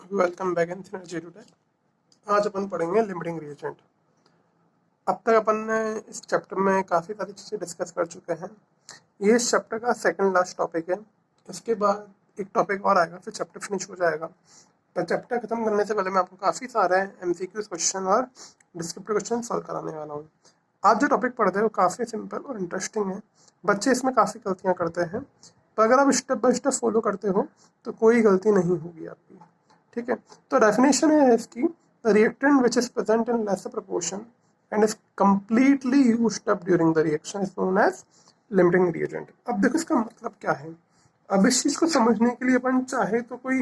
Welcome back in synergy today. आज अपन पढ़ेंगे limiting reagent. अब तक अपन ने इस चैप्टर में काफ़ी सारी चीज़ें डिस्कस कर चुके हैं। ये इस चैप्टर का सेकंड लास्ट टॉपिक है। इसके बाद एक टॉपिक और आएगा, फिर चैप्टर फिनिश हो जाएगा। पर चैप्टर खत्म करने से पहले मैं आपको काफ़ी सारे MCQ क्वेश्चन और डिस्क्रिप्टिव क्वेश्चन सॉल्व कराने वाला हूँ। आप जो टॉपिक पढ़ते हैं वो काफ़ी सिंपल और इंटरेस्टिंग है। बच्चे इसमें काफ़ी गलतियाँ करते हैं, तो अगर आप स्टेप बाय स्टेप फॉलो करते हो तो कोई गलती नहीं होगी आपकी। ठीक है, तो डेफिनेशन है इसकी, the reactant which is present in lesser proportion and is completely used up during the reaction is known as limiting reagent. अब देखो इसका मतलब क्या है। अब इस चीज़ को समझने के लिए अपन चाहे तो कोई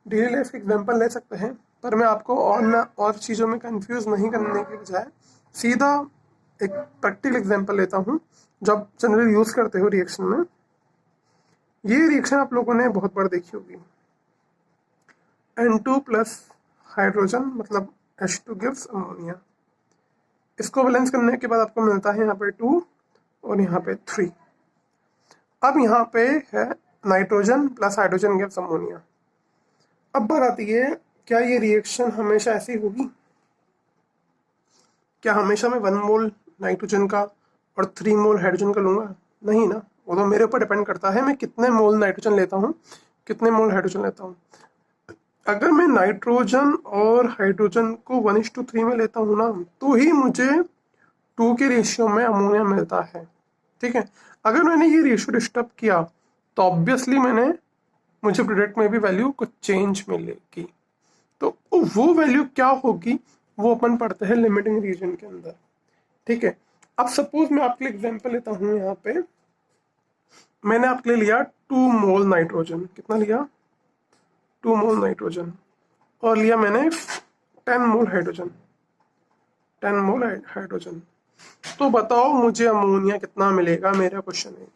डेली लाइफ एग्जांपल ले सकते हैं, पर मैं आपको और चीज़ों में कंफ्यूज नहीं करने के बजाय सीधा एक प्रैक्टिकल एग्जांपल लेता हूँ जब जनरली यूज़ करते हो रिएक्शन में। ये रिएक्शन आप लोगों ने बहुत बार देखी होगी। N2 प्लस हाइड्रोजन मतलब H2 गिव्स अमोनिया। इसको बैलेंस करने के बाद आपको मिलता है यहाँ पे 2 और यहाँ पे 3। अब यहाँ पे है nitrogen plus hydrogen gives ammonia. अब बात आती है, क्या ये रिएक्शन हमेशा ऐसी होगी? क्या हमेशा मैं 1 मोल नाइट्रोजन का और 3 मोल हाइड्रोजन का लूँगा? नहीं ना, वो तो मेरे ऊपर डिपेंड करता है मैं कितने मोल नाइट्रोजन लेता हूँ, कितने मोल हाइड्रोजन लेता हूँ। अगर मैं नाइट्रोजन और हाइड्रोजन को 1:3 में लेता हूँ ना, तो ही मुझे 2 के रेशियो में अमोनिया मिलता है। ठीक है, अगर मैंने ये रेशियो डिस्टर्ब किया तो ऑब्वियसली मुझे प्रोडक्ट में भी वैल्यू कुछ चेंज मिलेगी। तो वो वैल्यू क्या होगी वो अपन पढ़ते हैं लिमिटिंग रीजन के अंदर। ठीक है, अब सपोज मैं आपके लिए एग्जांपल लेता हूँ। यहाँ पे मैंने आपके लिए लिया 2 मोल नाइट्रोजन। कितना लिया? 2 मोल नाइट्रोजन। और लिया मैंने 10 मोल हाइड्रोजन। 10 मोल हाइड्रोजन। तो बताओ मुझे अमोनिया कितना मिलेगा? मेरा क्वेश्चन है।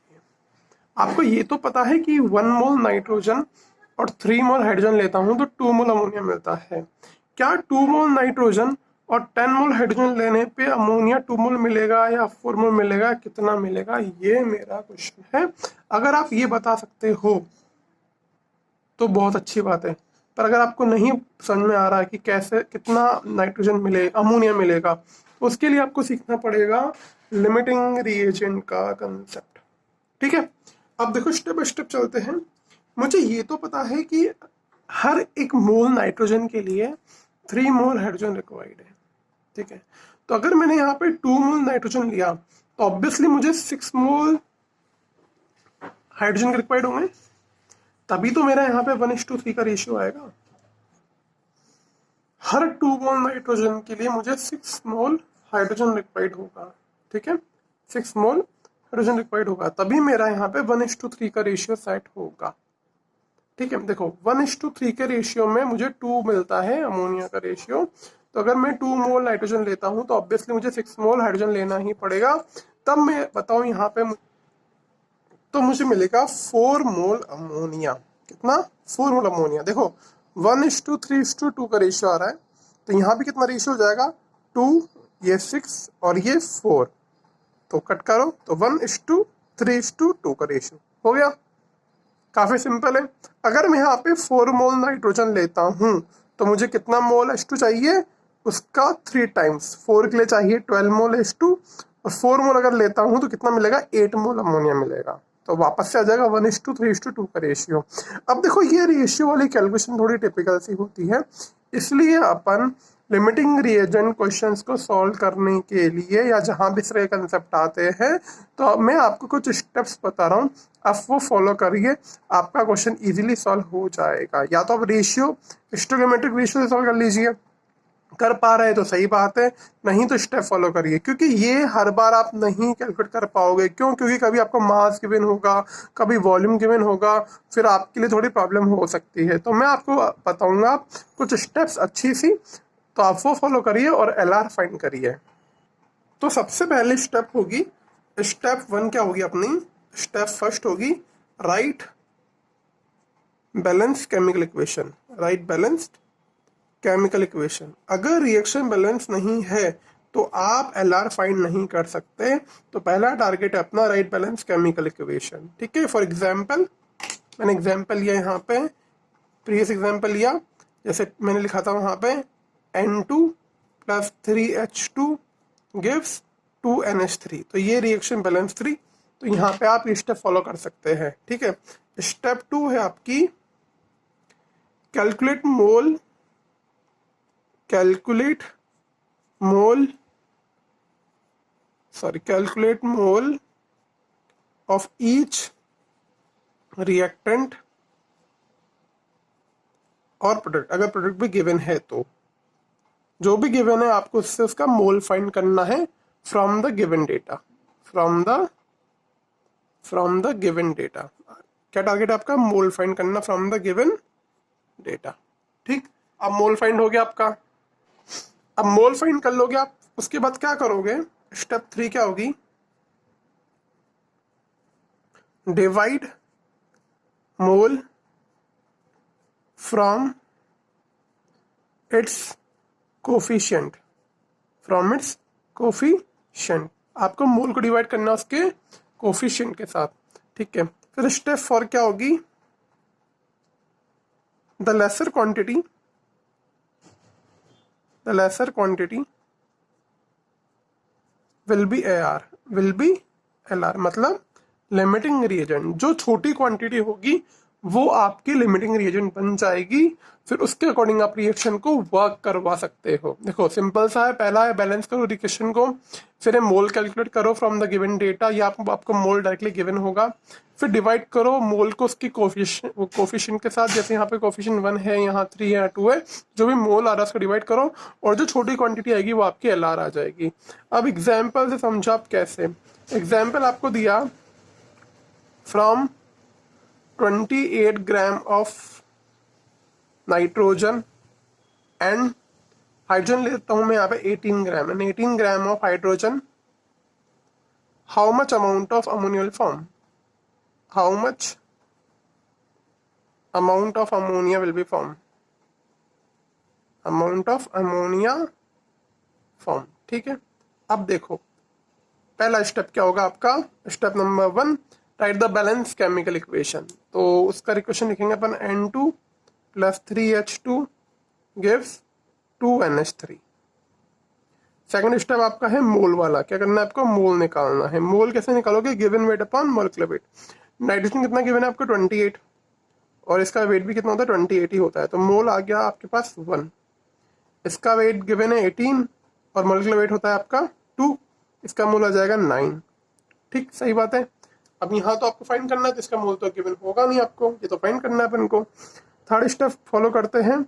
आपको ये तो पता है कि 1 मोल नाइट्रोजन और 3 मोल हाइड्रोजन लेता हूं तो 2 मोल अमोनिया मिलता है। क्या 2 मोल नाइट्रोजन और 10 मोल हाइड्रोजन लेने पे अमोनिया 2 मोल मिलेगा या 4 मोल मिलेगा? कितना मिलेगा? ये मेरा क्वेश्चन है। अगर आप ये बता सकते हो तो बहुत अच्छी बात है, पर अगर आपको नहीं समझ में आ रहा है कि कैसे कितना नाइट्रोजन मिले अमोनिया मिलेगा, तो उसके लिए आपको सीखना पड़ेगा लिमिटिंग रिएजेंट का कंसेप्ट। ठीक है, अब देखो स्टेप बाय स्टेप चलते हैं। मुझे ये तो पता है कि हर एक मोल नाइट्रोजन के लिए 3 मोल हाइड्रोजन रिक्वायर्ड है। ठीक है, तो अगर मैंने यहाँ पे 2 मोल नाइट्रोजन लिया तो ऑब्वियसली मुझे 6 मोल हाइड्रोजन रिक्वायर्ड होंगे, तभी तो मेरा यहाँ पे 1:3 का रेशियो आएगा। हर 2 मोल नाइट्रोजन के लिए मुझे 6 मोल हाइड्रोजन रिक्वायर्ड होगा। ठीक है, 6 मोल हाइड्रोजन रिक्वायर्ड होगा, तभी मेरा यहाँ पे 1:3 का रेशियो सेट होगा। ठीक है, देखो 1:3 के रेशियो में मुझे 2 मिलता है अमोनिया का रेशियो। तो अगर मैं 2 मोल नाइट्रोजन लेता हूँ तो ऑब्वियसली मुझे 6 मोल हाइड्रोजन लेना ही पड़ेगा। तब मैं बताऊँ यहाँ पे तो मुझे मिलेगा 4 मोल अमोनिया। कितना? 4 मोल अमोनिया। देखो 1:3:2 का रेशियो आ रहा है, तो यहाँ भी कितना रेशियो हो जाएगा? 2, ये 6 और ये 4, तो कट करो तो 1:3:2 का रेशियो हो गया। काफी सिंपल है। अगर मैं यहाँ पे 4 मोल नाइट्रोजन लेता हूँ तो मुझे कितना मोल H2 चाहिए? उसका 3 टाइम्स। 4 के लिए चाहिए 12 मोल H2, और 4 मोल अगर लेता हूँ तो कितना मिलेगा? 8 मोल अमोनिया मिलेगा। तो वापस से आ जाएगा 1:3:2 का रेशियो। अब देखो ये रेशियो वाली कैलकुलेशन थोड़ी टिपिकल सी होती है, इसलिए अपन लिमिटिंग रिएजेंट क्वेश्चंस को सॉल्व करने के लिए या जहाँ भी इस तरह के कंसेप्ट आते हैं, तो अब मैं आपको कुछ स्टेप्स बता रहा हूँ, आप वो फॉलो करिए, आपका क्वेश्चन इजीली सॉल्व हो जाएगा। या तो आप रेशियो स्टोइकोमेट्रिक रेशियो से सॉल्व कर लीजिए, कर पा रहे तो सही बात है, नहीं तो स्टेप फॉलो करिए, क्योंकि ये हर बार आप नहीं कैलकुलेट कर पाओगे। क्यों? क्योंकि कभी आपको मास गिवन होगा, कभी वॉल्यूम गिवन होगा, फिर आपके लिए थोड़ी प्रॉब्लम हो सकती है। तो मैं आपको बताऊंगा कुछ स्टेप्स अच्छी सी, तो आप वो फॉलो करिए और LR फाइंड करिए। तो सबसे पहले स्टेप होगी, स्टेप 1 क्या होगी अपनी? स्टेप फर्स्ट होगी right balance chemical equation. Right balanced chemical equation. अगर रिएक्शन बैलेंस नहीं है तो आप LR फाइंड नहीं कर सकते। तो पहला टारगेट है अपना राइट बैलेंस केमिकल इक्वेशन। ठीक है, फॉर एग्जांपल मैंने एग्जांपल लिया यहाँ पे, प्रीवियस एग्जांपल लिया, जैसे मैंने लिखा था वहाँ पे N2 plus 3H2 gives 2NH3, तो ये रिएक्शन बैलेंस 3। तो यहाँ पे आप ये स्टेप फॉलो कर सकते हैं, ठीक है। स्टेप 2 है आपकी calculate mole of each reactant और प्रोडक्ट। अगर प्रोडक्ट भी गिवन है तो जो भी गिवन है आपको उससे उसका मोल फाइंड करना है from the given data. From the given data क्या टारगेट है आपका? मोल फाइंड करना फ्रॉम द गिवन डेटा, ठीक। अब मोल फाइंड हो गया आपका। अब मोल फाइंड कर लोगे आप, उसके बाद क्या करोगे? स्टेप 3 क्या होगी? Divide mole from its coefficient. आपको मोल को डिवाइड करना उसके कोफिशिएंट के साथ, ठीक है। फिर स्टेप 4 क्या होगी? The lesser quantity will be LR, मतलब लिमिटिंग रिएजेंट। जो छोटी क्वांटिटी होगी वो आपकी लिमिटिंग रिएजेंट बन जाएगी। फिर उसके अकॉर्डिंग आप रिएक्शन को वर्क करवा सकते हो। देखो सिंपल सा है, पहला है बैलेंस करो रिएक्शन को, फिर है मोल कैलकुलेट करो फ्रॉम द गिवन डेटा, या आपको मोल डायरेक्टली गिवन होगा। फिर डिवाइड करो मोल को उसकी कोफिशिएंट के साथ, जैसे यहाँ पे कोफिशिएंट 1 है, यहाँ 3 है, 2 है, जो भी मोल आ रहा है उसको डिवाइड करो, और जो छोटी क्वांटिटी आएगी वो आपकी LR आ जाएगी। अब एग्जाम्पल से समझो आप कैसे। एग्जाम्पल आपको दिया from 28 gram of nitrogen and hydrogen लेता हूं मैं यहाँ पे 18 gram, and 18 gram of hydrogen, how much amount of ammonia will form? How much amount of ammonia will be form? Amount of ammonia form, ठीक है। अब देखो पहला स्टेप क्या होगा आपका? Step number 1, right the balance chemical equation. तो उसका इक्वेशन लिखेंगे अपन N2 plus 3H2 gives 2NH3। Second step आपका है मोल वाला। क्या करना है आपको? मोल निकालना है। मोल कैसे निकालोगे? Given weight upon molecular weight. Nitrogen कितना गिवन है आपको? 28, और इसका वेट भी कितना होता है? 28 ही होता है। तो मोल आ गया आपके पास 1, इसका वेट गिवन है 18 और मोलिकुलर वेट होता है आपका 2, इसका मोल आ जाएगा 9, ठीक, सही बात है। अब यहाँ तो आपको फाइंड करना है, तो इसका मोल तो गिवन होगा नहीं आपको, ये तो फाइंड करना है अपन को। थर्ड स्टेप फॉलो करते हैं,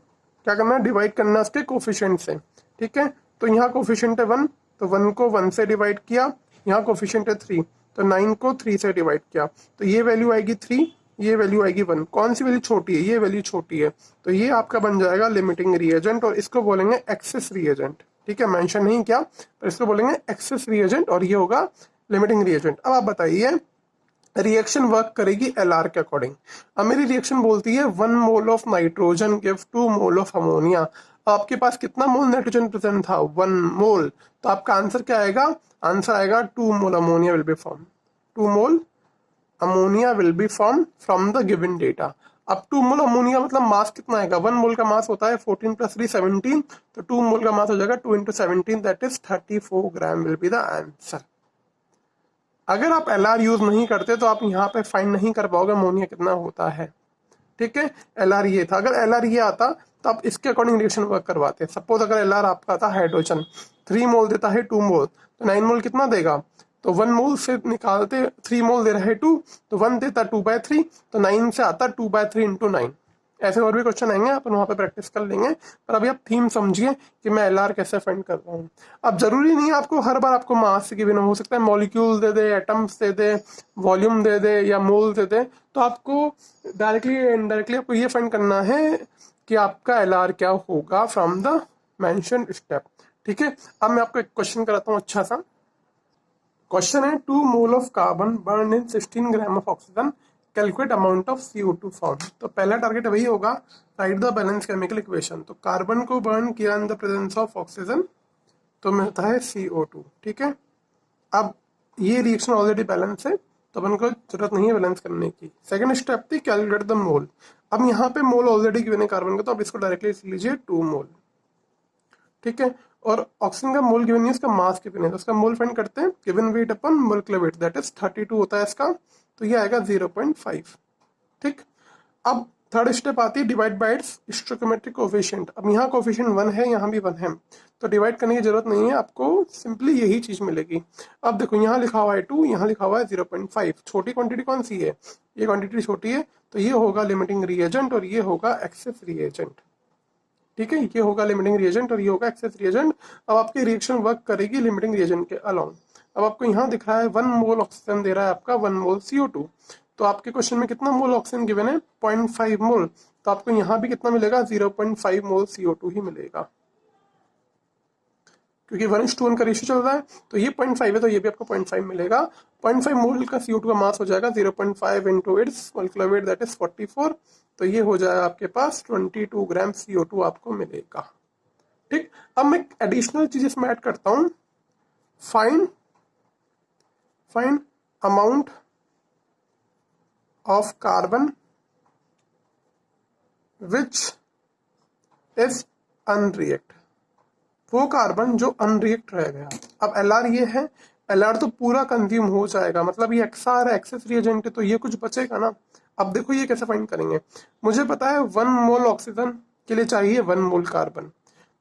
क्या करना है? डिवाइड करना है उसके कोफिशिएंट से, ठीक है। तो यहाँ कोफिशिएंट है 1, तो 1 को 1 से डिवाइड किया। यहाँ कोफिशिएंट है 3, तो 9 को 3 से डिवाइड किया। तो ये वैल्यू आएगी 3, ये वैल्यू आएगी 1। कौन सी वैल्यू छोटी है? ये वैल्यू छोटी है। तो ये आपका बन जाएगा लिमिटिंग रिएजेंट, और इसको बोलेंगे एक्सेस रिएजेंट, ठीक है। मेंशन नहीं किया, पर इसको बोलेंगे एक्सेस रिएजेंट, और ये होगा लिमिटिंग रिएजेंट। अब आप बताइए रिएक्शन वर्क करेगी LR के अकॉर्डिंग। अब मेरी रिएक्शन बोलती है 1 mole of nitrogen give 2 mole of ammonia. आपके पास कितना मोल नाइट्रोजन प्रेजेंट था? 1 मोल। तो आपका आंसर क्या आएगा? आंसर आएगा 2 mole ammonia will be form. 2 mole ammonia will be form from the given data. अब 2 मोल अमोनिया मतलब मास कितना आएगा? 1 मोल का मास होता है 14 प्लस 3 17, तो 2 मोल का मास हो जाएगा 2 × 17, that is 34 gram will be the answer. अगर आप LR यूज नहीं करते तो आप यहाँ पे फाइंड नहीं कर पाओगे अमोनिया कितना होता है, ठीक है। LR ये था। अगर LR ये आता तो आप इसके अकॉर्डिंग रिएक्शन वर्क करवाते। सपोज अगर LR आपका था हाइड्रोजन 3 मोल देता है 2 मोल, तो 9 मोल कितना देगा? तो 1 मोल से निकालते 3 मोल दे रहा है 2, तो 1 देता 2/3, तो 9 से आता 2/3 × 9। ऐसे और भी क्वेश्चन आएंगे, अपन वहाँ पे प्रैक्टिस कर लेंगे। पर अभी आप थीम समझिए कि मैं LR कैसे फाइंड कर रहा हूँ। अब जरूरी नहीं है आपको हर बार आपको मास के बिना, हो सकता है मॉलिक्यूल दे दे, एटम्स दे दे, वॉल्यूम दे दे, या मोल दे दे। तो आपको डायरेक्टली इनडायरेक्टली आपको ये फाइंड करना है कि आपका LR क्या होगा फ्रॉम द मेंशन्ड स्टेप, ठीक है। अब मैं आपको एक क्वेश्चन कराता हूँ अच्छा सा। क्वेश्चन है 2 mole of carbon burn in 16 gram of oxygen, calculate amount of CO2 form. तो पहला टारगेट वही होगा, right the balance chemical equation. तो कार्बन को बर्न किया in the presence of oxygen, तो मिलता है CO2, ठीक है। अब ये रिएक्शन ऑलरेडी बैलेंस है, तो अपन को जरूरत नहीं है बैलेंस करने की। सेकंड स्टेप थी कैलकुलेट द मोल। अब यहाँ पे मोल ऑलरेडी गिवन है कार्बन का, तो आप इसको डायरेक्टली लिख लीजिए 2 मोल, ठीक है। और ऑक्सीजन का मोल गिवन नहीं है, उसका मास गिवन है, तो उसका मोल फाइंड करते हैं। Given weight upon molecular weight that is 32 होता है इसका, तो ये आएगा 0.5, ठीक। अब थर्ड स्टेप आती है divide by it's stoichiometric coefficient. अब यहाँ कोएफिशिएंट 1 है, यहाँ भी 1 है, तो डिवाइड करने की जरूरत नहीं है, आपको सिंपली यही चीज मिलेगी। अब देखो यहाँ लिखा हुआ है 2, यहाँ लिखा हुआ है 0.5। छोटी क्वांटिटी कौन सी है, ये क्वांटिटी छोटी है, तो ये होगा लिमिटिंग रिएजेंट और ये होगा एक्सेस रिएजेंट, ठीक है। ये होगा लिमिटिंग रिएजेंट और ये होगा एक्सेस रिएजेंट। अब आपकी रिएक्शन वर्क करेगी लिमिटिंग रिएजेंट के अलाउंग। अब आपको यहाँ दिख रहा है 1 मोल ऑक्सीजन दे रहा है आपका 1 मोल CO2, तो आपके क्वेश्चन में कितना मोल ऑक्सीजन गिवन है 0.5 मोल, तो आपको यहाँ भी कितना मिलेगा 0.5 मोल CO2 ही मिलेगा, क्योंकि 1:1 का रेशियो चल रहा है, तो ये 0.5 है, तो ये भी आपको 0.5 मिलेगा। 0.5 मोल का CO2 का मास हो जाएगा 0.5 into its molecular weight that is 44, तो ये हो जाएगा आपके पास 22 ग्राम CO2 आपको मिलेगा, ठीक। अब मैं एडिशनल चीज इसमें ऐड करता हूं, find amount of carbon which is unreact, वो कार्बन जो अनरिएक्ट रह गया। अब LR ये है, LR तो पूरा कंज्यूम हो जाएगा, मतलब ये XR है, एक्सेस रिएजेंट है, तो ये कुछ बचेगा ना। अब देखो ये कैसे फाइंड करेंगे, मुझे पता है 1 मोल ऑक्सीजन के लिए चाहिए 1 मोल कार्बन,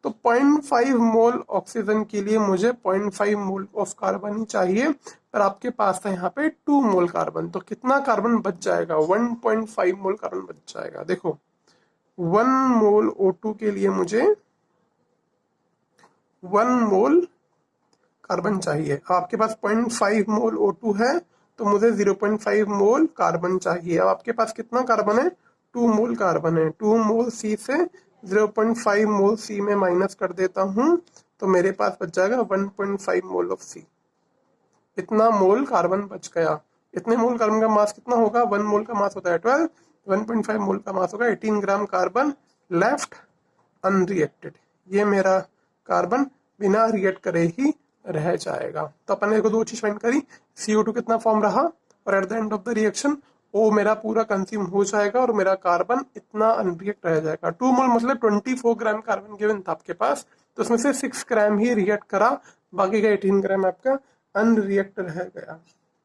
तो 0.5 मोल ऑक्सीजन के लिए मुझे 0.5 मोल ऑफ कार्बन ही चाहिए, पर आपके पास है यहाँ पे 2 मोल कार्बन, तो कितना कार्बन बच जाएगा 1.5 मोल कार्बन बच जाएगा। देखो 1 मोल O2 के लिए मुझे 1 मोल कार्बन चाहिए, आपके पास 0.5 मोल O2 है, तो मुझे 0.5 मोल कार्बन चाहिए। अब आपके पास कितना कार्बन है 2 मोल कार्बन है, 2 मोल C से 0.5 मोल C में माइनस कर देता हूं, तो मेरे पास बच जाएगा 1.5 मोल ऑफ C। इतना मोल कार्बन बच गया। इतने मोल कार्बन का मास कितना होगा, 1 मोल का मास होता है 12, 1.5 मोल का मास होगा 18 ग्राम कार्बन लेफ्ट अनरिएक्टेड। ये मेरा कार्बन बिना रिएक्ट करे ही रह जाएगा। तो अपन ने दो चीज फाइंड करी, CO2 कितना फॉर्म रहा, और at the end of the reaction वो मेरा पूरा कंज्यूम हो जाएगा और मेरा कार्बन इतना अनरिएक्ट रह जाएगा। 2 मोल मतलब 24 ग्राम कार्बन गिवन था आपके पास, तो उसमें से 6 ग्राम ही रिएक्ट करा, बाकी का 18 ग्राम आपका अनरिएक्ट रह गया,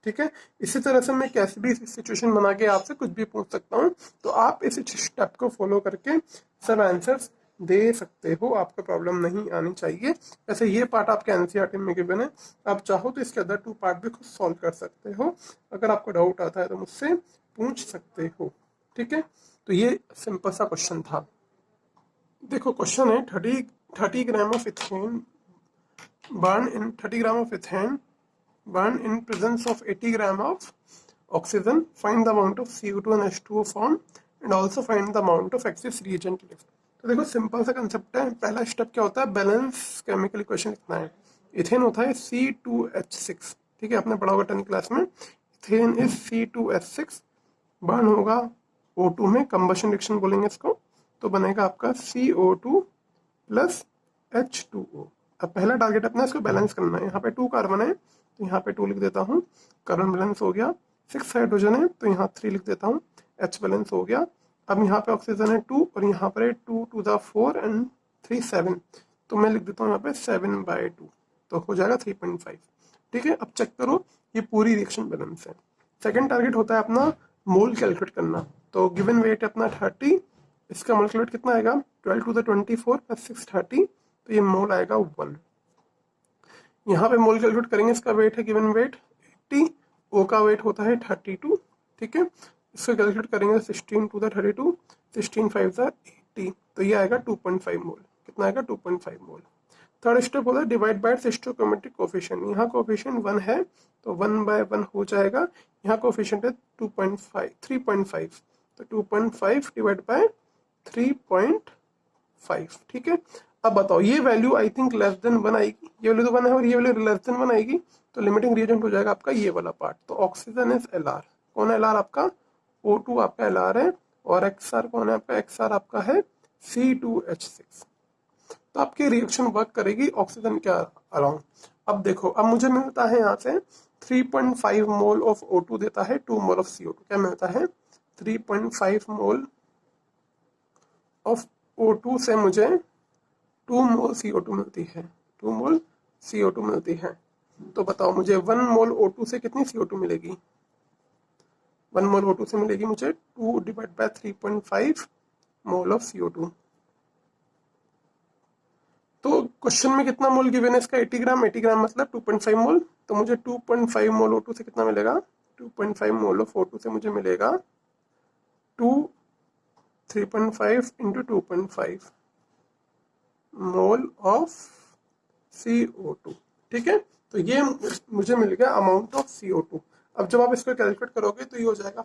ठीक है। इसी तरह से मैं कैसे भी सिचुएशन बना के आपसे कुछ भी पूछ सकता हूँ, तो आप इस स्टेप को फॉलो करके सब आंसर्स दे सकते हो, आपको प्रॉब्लम नहीं आनी चाहिए। वैसे ये पार्ट आपके एनसीईआरटी में गिवन है, आप चाहो तो इसके अदर 2 पार्ट भी खुद सॉल्व कर सकते हो। अगर आपको डाउट आता है तो मुझसे पूछ सकते हो, ठीक है। तो ये सिंपल सा क्वेश्चन था। देखो क्वेश्चन है 30 gram of ethane burn in 30 gram of ethane burn in presence of 80 gram of oxygen, find the amount of CO2 and H2O formed and also find the amount of excess reagent left। तो देखो simple सा concept है। पहला step क्या होता है, balance chemical equation लिखना है। इथेन होता है C2H6, ठीक है, आपने पढ़ा होगा 10th क्लास में। इथेन इज C2H6, बर्न होगा O2 में, कंबशन रिएक्शन बोलेंगे इसको, तो बनेगा आपका CO2 प्लस H2O। अब पहला टारगेट अपना इसको बैलेंस करना है। यहाँ पे 2 कार्बन है, तो यहाँ पे 2 लिख देता हूँ, कार्बन बैलेंस हो गया। 6 हाइड्रोजन है, तो यहाँ 3 लिख देता हूँ, H बैलेंस हो गया। अब यहाँ पे ऑक्सीजन है 2 और यहाँ पर है 2 to the 4 and 3 7, तो मैं लिख देता हूँ यहाँ पे 7/2, तो हो जाएगा 3.5, ठीक है। अब चेक करो ये पूरी रिएक्शन बैलेंस है। सेकेंड टारगेट होता है अपना मोल कैलकुलेट करना, तो गिवन वेट है अपना 30, इसका मोल कैलकुलेट कितना आएगा 12 to the 24 + 6 30, तो ये मोल आएगा 1। यहाँ पे मोल कैलकुलेट करेंगे, इसका वेट है गिवन वेट 80, ओ का वेट होता है 32, ठीक है। इसको कैलकुलेट करेंगे 16 to the 32, 16 5 80, तो ये आएगा 2.5 मोल। कितना आएगा 2.5 मोल। थर्ड स्टेप होता है डिवाइड बाय स्टोइकोमेट्रिक कोएफिशिएंट। यहाँ कोएफिशिएंट 1 है, तो 1/1 हो जाएगा। यहाँ कोएफिशिएंट है 3.5, तो 2.5 डिवाइड बाय 3.5, ठीक है। अब बताओ ये value I think less than 1 आएगी, ये वैल्यू तो 1 है और ये वैल्यू लेस देन 1 आएगी, तो लिमिटिंग रिएजेंट हो जाएगा आपका ये वाला पार्ट। तो ऑक्सीजन इज LR, कौन है LR आपका, O2 आपका LR है, और XR कौन है आपका, XR आपका है C2H6। तो आपकी रिएक्शन वर्क करेगी ऑक्सीजन के अराउंड। अब देखो, अब मुझे मिलता है यहाँ से 3.5 मोल ऑफ O2 देता है 2 मोल ऑफ CO2, क्या मिलता है 3.5 मोल ऑफ O2 से मुझे 2 मोल CO2 मिलती है, 2 मोल CO2 मिलती है। तो बताओ मुझे 1 मोल O2 से कितनी CO2 मिलेगी? 1 मोल O2 से मिलेगी मुझे 2 divide by 3.5 mole of CO2। तो क्वेश्चन में कितना मोल गिवन है इसका? 80 ग्राम, 80 ग्राम मतलब 2.5 मोल। तो मुझे 2.5 मोल O2 से कितना मिलेगा? 2.5 मोल ऑफ O2 से मुझे मिलेगा 3.5 इंटू 2.5 मोल ऑफ CO2। ठीक है, तो ये मुझे मिल गया अमाउंट ऑफ CO2। अब जब आप इसको कैलकुलेट करोगे तो ये हो जाएगा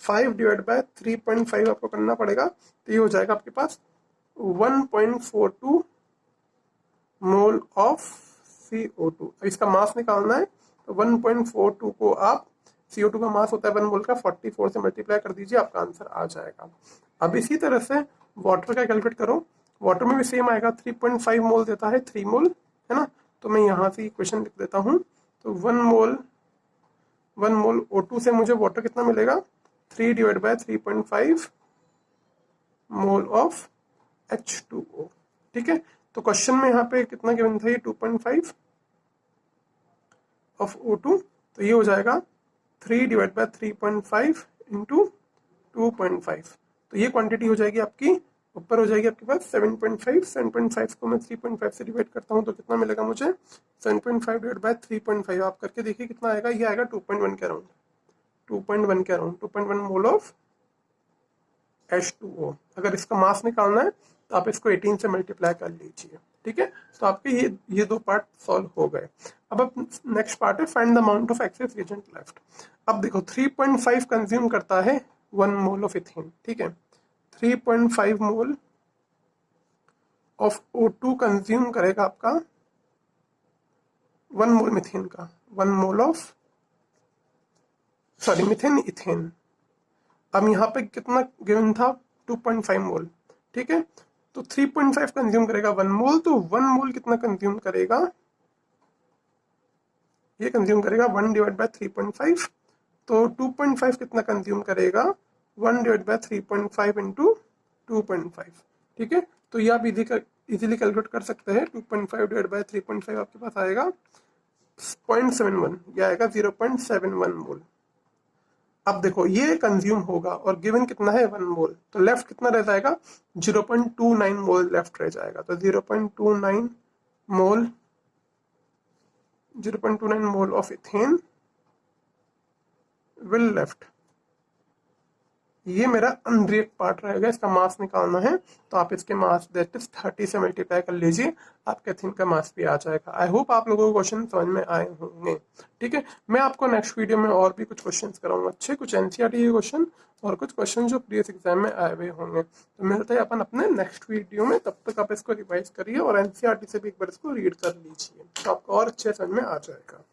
5 डिवाइड बाय 3.5 आपको करना पड़ेगा, तो ये हो जाएगा आपके पास 1.42 मोल ऑफ CO2। अब इसका मास निकालना है, तो 1.42 को आप, CO2 का मास होता है 1 मोल का, 44 से मल्टीप्लाई कर दीजिए, आपका आंसर आ जाएगा। अब इसी तरह से वाटर का कैलकुलेट करो, वाटर में भी सेम आएगा, 3.5 मोल देता है 3 मोल, है ना। तो मैं यहाँ से इक्वेशन लिख देता हूँ। तो 1 मोल O2 से मुझे वाटर कितना मिलेगा? 3 divide by 3.5 mole of H2O। ठीक है, तो क्वेश्चन में यहाँ पे कितना गिवन था? ये 2.5 ऑफ O2, तो ये हो जाएगा 3 डिवाइड बाय 3.5 इंटू 2.5। तो ये क्वांटिटी हो जाएगी आपकी, ऊपर हो जाएगी आपके पास 7.5। 7.5 को मैं 3.5 से डिवाइड करता हूँ तो कितना मिलेगा मुझे? 7.5 डिवाइड बाय 3.5 आप करके देखिए कितना आएगा। ये आएगा 2.1 के अराउंड, 2.1 के अराउंड, 2.1 मोल ऑफ H2O। अगर इसका मास निकालना है तो आप इसको 18 से मल्टीप्लाई कर लीजिए। ठीक है, तो आपके ये 2 पार्ट सॉल्व हो गए। अब नेक्स्ट पार्ट है find the amount of access reagent left. अब देखो 3.5 कंज्यूम करता है 1 मोल ऑफ इथेन। ठीक है, 3.5 मोल ऑफ O2 कंज्यूम करेगा आपका 1 मोल मिथेन का, 1 मोल ऑफ मिथेन इथेन। अब यहाँ पे कितना गिवन था? 2.5 मोल। ठीक है, तो 3.5 कंज्यूम करेगा 1 मोल, तो 1 मोल कितना कंज्यूम करेगा? ये कंज्यूम करेगा 1 डिवाइड बाय 3.5। तो 2.5 कितना कंज्यूम करेगा? 1 डिवाइड बाय 3.5 इंटू 2.5। ठीक है, तो ये आप इजीली कैलकुलेट कर सकते हैं। 2.5 डिवाइड बाय 3.5 आपके पास आएगा 0.71, ये आएगा 0.71 मोल। अब देखो ये कंज्यूम होगा और गिवन कितना है? 1 मोल, तो लेफ्ट कितना रह जाएगा? 0.29 मोल लेफ्ट रह जाएगा। तो 0.29 मोल, 0.29 mole of ethane will left. ये मेरा अनरिएक्ट पार्ट रहेगा, इसका मास निकालना है, तो आप इसके मास दैट इज 30 से मल्टीप्लाई कर लीजिए, आपके इथेन का मास भी आ जाएगा। आई होप आप लोगों को क्वेश्चन समझ में आए होंगे। ठीक है, मैं आपको नेक्स्ट वीडियो में और भी कुछ क्वेश्चन कराऊंगा, अच्छे कुछ एनसीईआरटी के क्वेश्चन और कुछ क्वेश्चन जो प्रीवियस एग्जाम में आए हुए होंगे। तो मिलते हैं अपन अपने नेक्स्ट वीडियो में, तब तक आप इसको रिवाइज करिए और एनसीईआरटी से भी एक बार इसको रीड कर लीजिए, तो आपको और अच्छे समझ में आ जाएगा।